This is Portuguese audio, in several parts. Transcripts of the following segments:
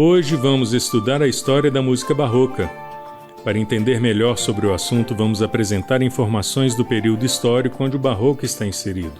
Hoje vamos estudar a história da música barroca. Para entender melhor sobre o assunto, vamos apresentar informações do período histórico onde o barroco está inserido.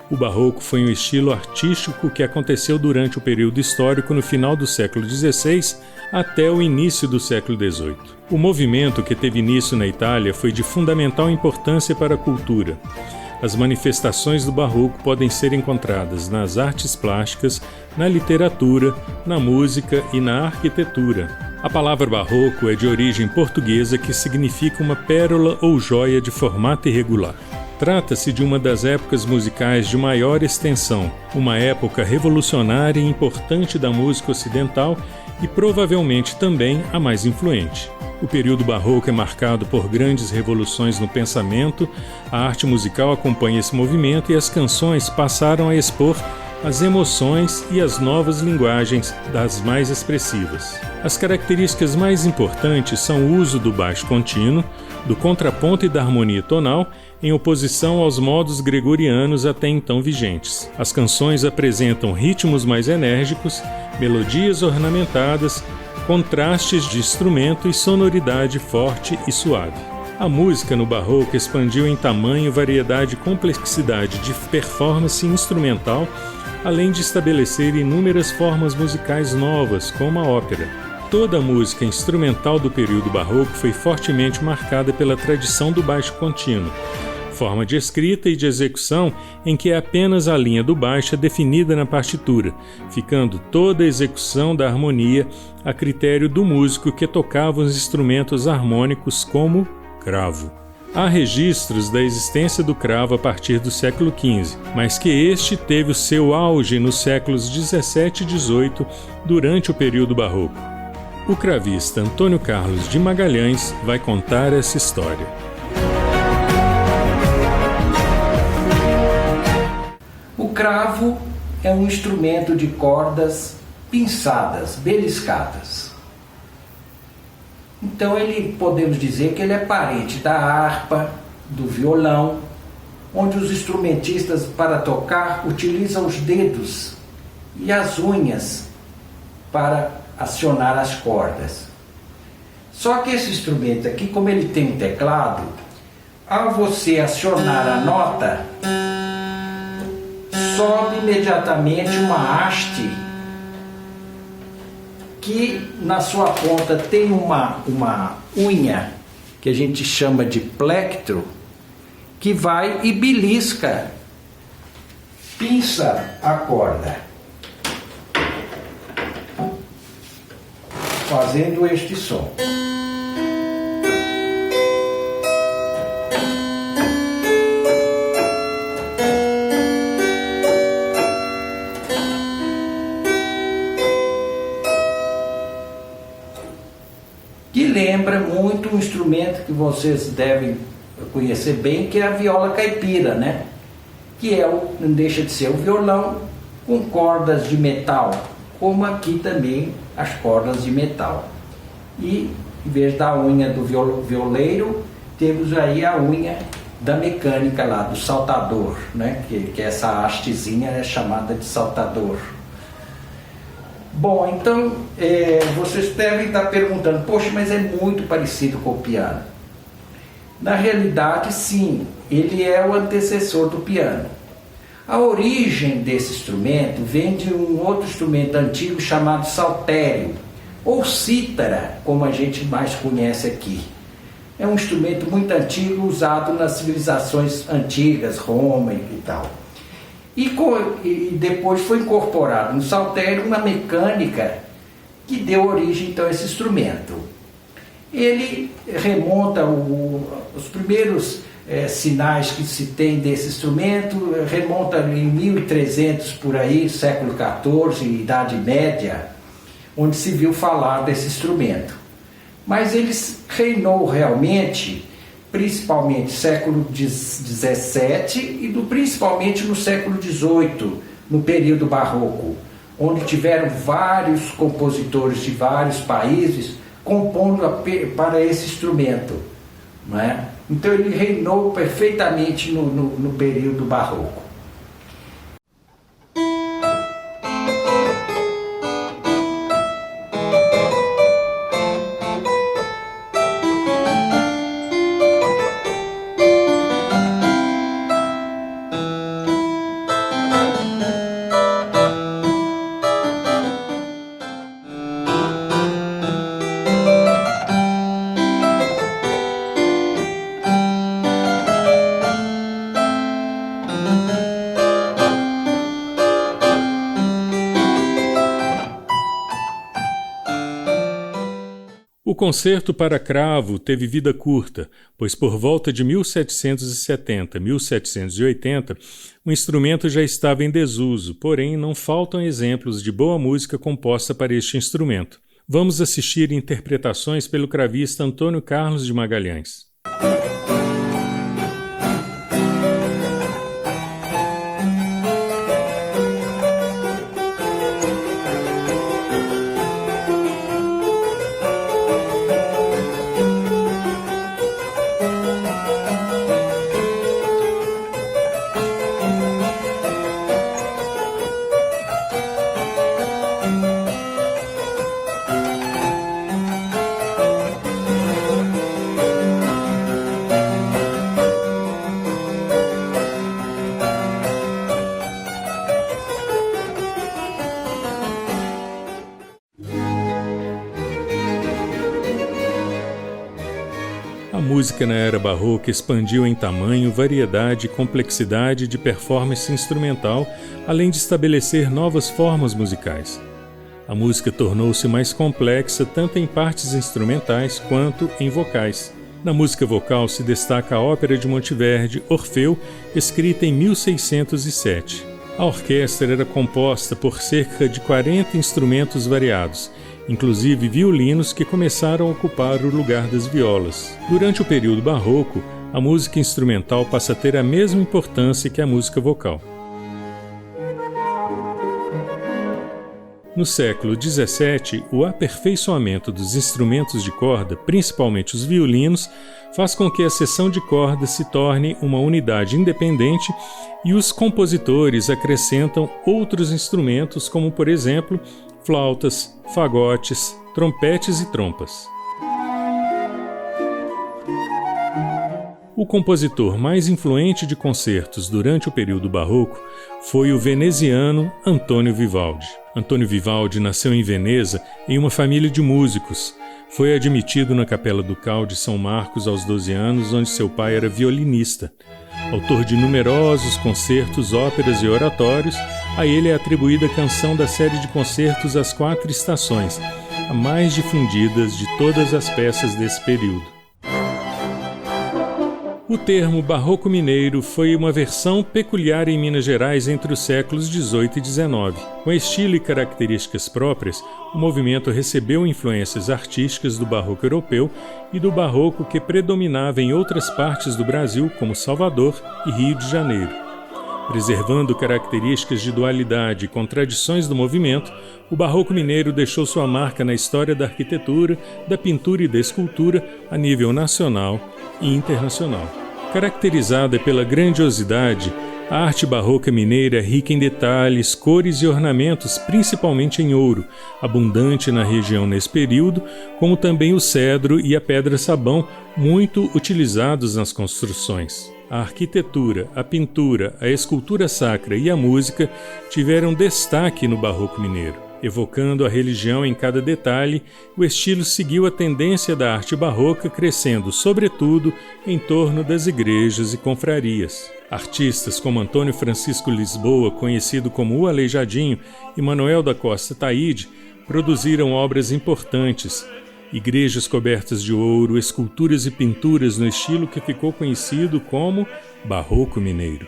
O barroco foi um estilo artístico que aconteceu durante o período histórico no final do século XVI até o início do século XVIII. O movimento que teve início na Itália foi de fundamental importância para a cultura. As manifestações do barroco podem ser encontradas nas artes plásticas, na literatura, na música e na arquitetura. A palavra barroco é de origem portuguesa que significa uma pérola ou joia de formato irregular. Trata-se de uma das épocas musicais de maior extensão, uma época revolucionária e importante da música ocidental e provavelmente também a mais influente. O período barroco é marcado por grandes revoluções no pensamento, a arte musical acompanha esse movimento e as canções passaram a expor as emoções e as novas linguagens das mais expressivas. As características mais importantes são o uso do baixo contínuo, do contraponto e da harmonia tonal, em oposição aos modos gregorianos até então vigentes. As canções apresentam ritmos mais enérgicos, melodias ornamentadas, contrastes de instrumento e sonoridade forte e suave. A música no barroco expandiu em tamanho, variedade e complexidade de performance instrumental, além de estabelecer inúmeras formas musicais novas, como a ópera. Toda a música instrumental do período barroco foi fortemente marcada pela tradição do baixo contínuo, forma de escrita e de execução em que é apenas a linha do baixo definida na partitura, ficando toda a execução da harmonia a critério do músico que tocava os instrumentos harmônicos como cravo. Há registros da existência do cravo a partir do século XV, mas que este teve o seu auge nos séculos XVII e XVIII durante o período barroco. O cravista Antônio Carlos de Magalhães vai contar essa história. O cravo é um instrumento de cordas pinçadas, beliscadas. Então podemos dizer que ele é parente da harpa, do violão, onde os instrumentistas para tocar utilizam os dedos e as unhas para acionar as cordas. Só que esse instrumento aqui, como ele tem um teclado, ao você acionar a nota, sobe imediatamente uma haste que na sua ponta tem uma unha que a gente chama de plectro, que vai e belisca, pinça a corda, fazendo este som. Que lembra muito um instrumento que vocês devem conhecer bem, que é a viola caipira, né? Que não deixa de ser o violão com cordas de metal, como aqui também as cordas de metal. E em vez da unha do violeiro, temos aí a unha da mecânica lá, do saltador, né? Que essa hastezinha é chamada de saltador. Bom, então vocês devem estar perguntando, poxa, mas é muito parecido com o piano. Na realidade, sim, ele é o antecessor do piano. A origem desse instrumento vem de um outro instrumento antigo chamado saltério, ou cítara, como a gente mais conhece aqui. É um instrumento muito antigo, usado nas civilizações antigas, Roma e tal. E depois foi incorporado no saltério uma mecânica que deu origem então a esse instrumento. Ele remonta os primeiros sinais que se tem desse instrumento, remonta em 1300 por aí, século XIV, Idade Média, onde se viu falar desse instrumento. Mas ele reinou realmente principalmente século XVII e principalmente no século XVIII, no período barroco, onde tiveram vários compositores de vários países compondo para esse instrumento, não é? Então ele reinou perfeitamente no período barroco. O concerto para cravo teve vida curta, pois por volta de 1770, 1780, o instrumento já estava em desuso, porém não faltam exemplos de boa música composta para este instrumento. Vamos assistir interpretações pelo cravista Antônio Carlos de Magalhães. A música na era barroca expandiu em tamanho, variedade e complexidade de performance instrumental, além de estabelecer novas formas musicais. A música tornou-se mais complexa tanto em partes instrumentais quanto em vocais. Na música vocal se destaca a ópera de Monteverdi, Orfeu, escrita em 1607. A orquestra era composta por cerca de 40 instrumentos variados, inclusive violinos que começaram a ocupar o lugar das violas. Durante o período barroco, a música instrumental passa a ter a mesma importância que a música vocal. No século XVII, o aperfeiçoamento dos instrumentos de corda, principalmente os violinos, faz com que a seção de cordas se torne uma unidade independente e os compositores acrescentam outros instrumentos, como, por exemplo, flautas, fagotes, trompetes e trompas. O compositor mais influente de concertos durante o período barroco foi o veneziano Antônio Vivaldi. Antônio Vivaldi nasceu em Veneza em uma família de músicos. Foi admitido na Capela Ducal de São Marcos aos 12 anos, onde seu pai era violinista. Autor de numerosos concertos, óperas e oratórios, a ele é atribuída a canção da série de concertos As Quatro Estações, a mais difundidas de todas as peças desse período. O termo barroco mineiro foi uma versão peculiar em Minas Gerais entre os séculos XVIII e XIX. Com estilo e características próprias, o movimento recebeu influências artísticas do barroco europeu e do barroco que predominava em outras partes do Brasil, como Salvador e Rio de Janeiro. Preservando características de dualidade e contradições do movimento, o barroco mineiro deixou sua marca na história da arquitetura, da pintura e da escultura a nível nacional e internacional. Caracterizada pela grandiosidade, a arte barroca mineira é rica em detalhes, cores e ornamentos, principalmente em ouro, abundante na região nesse período, como também o cedro e a pedra-sabão, muito utilizados nas construções. A arquitetura, a pintura, a escultura sacra e a música tiveram destaque no barroco mineiro. Evocando a religião em cada detalhe, o estilo seguiu a tendência da arte barroca, crescendo, sobretudo, em torno das igrejas e confrarias. Artistas como Antônio Francisco Lisboa, conhecido como o Aleijadinho, e Manuel da Costa Taide, produziram obras importantes. Igrejas cobertas de ouro, esculturas e pinturas no estilo que ficou conhecido como barroco mineiro.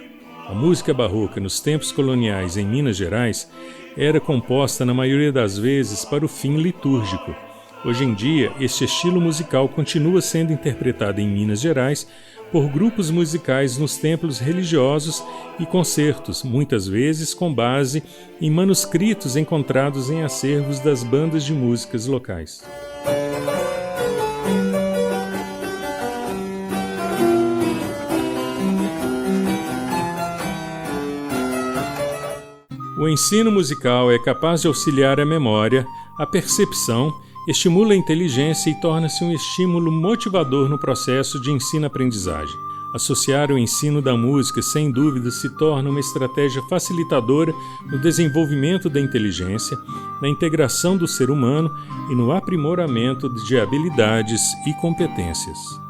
A música barroca nos tempos coloniais em Minas Gerais era composta na maioria das vezes para o fim litúrgico. Hoje em dia, este estilo musical continua sendo interpretado em Minas Gerais por grupos musicais nos templos religiosos e concertos, muitas vezes com base em manuscritos encontrados em acervos das bandas de músicas locais. O ensino musical é capaz de auxiliar a memória, a percepção, estimula a inteligência e torna-se um estímulo motivador no processo de ensino-aprendizagem. Associar o ensino da música, sem dúvida, se torna uma estratégia facilitadora no desenvolvimento da inteligência, na integração do ser humano e no aprimoramento de habilidades e competências.